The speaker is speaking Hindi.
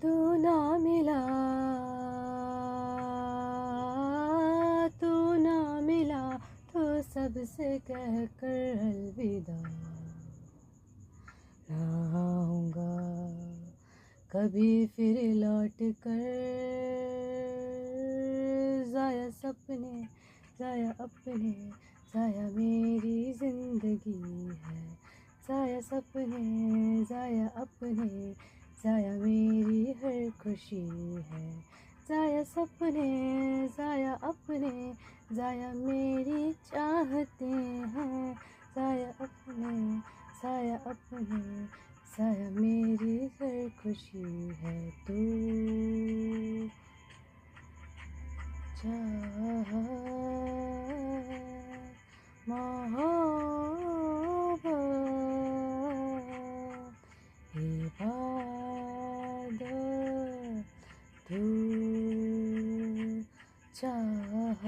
तू ना मिला, तू ना मिला तो सबसे कह कर अलविदा। ना आऊँगा कभी फिर लौट कर, ज़ाया सपने ज़ाया अपने, ज़ाया मेरी ज़िंदगी है। ज़ाया सपने ज़ाया अपने, ज़ाया मेरी हर खुशी है। ज़ाया सपने ज़ाया अपने, ज़ाया मेरी चाहते हैं। ज़ाया अपने ज़ाया अपने, ज़ाया मेरी हर खुशी है। तू चाह मोहब्बत इबादत, तू चाह